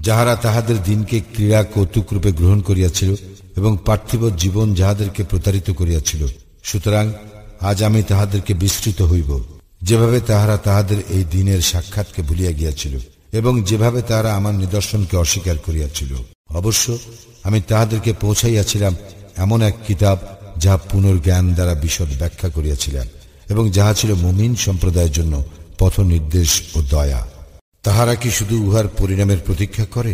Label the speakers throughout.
Speaker 1: যাহারা তাহাদের দিনকে ক্রীড়া কৌতুক রূপে গ্রহণ করিয়াছিল এবং পার্থিব জীবন যাহাদেরকে প্রতারিত করিয়াছিল। সুতরাং আজ আমি তাহাদেরকে বিস্তৃত হইব, যেভাবে তাহারা তাহাদের এই দিনের সাক্ষাৎকে ভুলিয়া গিয়াছিল এবং যেভাবে তাহারা আমার নিদর্শনকে অস্বীকার করিয়াছিল। অবশ্য আমি তাহাদেরকে পৌঁছাইয়াছিলাম এমন এক কিতাব, যাহা পুনর্জ্ঞান দ্বারা বিশদ ব্যাখ্যা করিয়াছিলাম এবং যাহা ছিল মুমিন সম্প্রদায়ের জন্য পথ নির্দেশ ও দয়া। তাহারা কি শুধু উহার পরিণামের প্রতীক্ষা করে?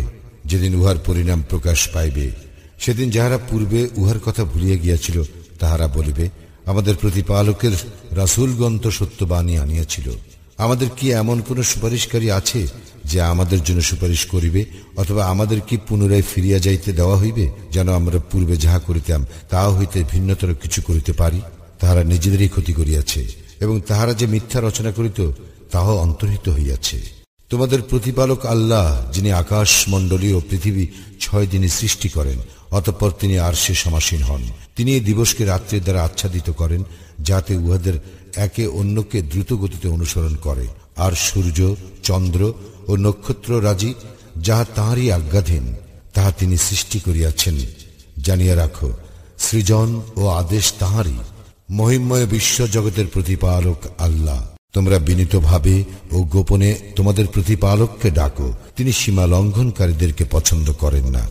Speaker 1: যেদিন উহার পরিণাম প্রকাশ পাইবে, সেদিন যাহারা পূর্বে উহার কথা ভুলিয়া গিয়াছিল, তাহারা বলিবে, আমাদের প্রতিপালকের রাসূলগণ তো সত্যবাণী আনিয়াছিল। আমাদের কি এমন কোন সুপারিশকারী আছে যে আমাদের জন্য সুপারিশ করিবে? অথবা আমাদের কি পুনরায় ফিরিয়া যাইতে দেওয়া হইবে, যেন আমরা পূর্বে যাহা করিতাম তাহা হইতে ভিন্নতর কিছু করিতে পারি? তাহারা নিজেদেরই ক্ষতি করিয়াছে এবং তাহারা যে মিথ্যা রচনা করিত তাহাও অন্তর্হিত হইয়াছে। তোমাদের প্রতিপালক আল্লাহ, যিনি আকাশ মণ্ডলী ও পৃথিবী 6 দিনে সৃষ্টি করেন, অতঃপর তিনি আরশে সমাসীন হন। তিনি এই দিবসকে রাত্রির দ্বারা আচ্ছাদিত করেন, যাতে উহাদের একে অন্যকে দ্রুত গতিতে অনুসরণ করে। আর সূর্য, চন্দ্র ও নক্ষত্র রাজি, যাহা তাঁহারই আজ্ঞাধীন, তাহা তিনি সৃষ্টি করিয়াছেন। জানিয়া রাখো, সৃজন ও আদেশ তাঁহারই। মহিমময় বিশ্ব জগতের প্রতিপালক আল্লাহ। তোমরা বিনীতভাবে ও গোপনে তোমাদের প্রতিপালককে ডাকো, তিনি সীমা লঙ্ঘনকারীদেরকে পছন্দ করেন না।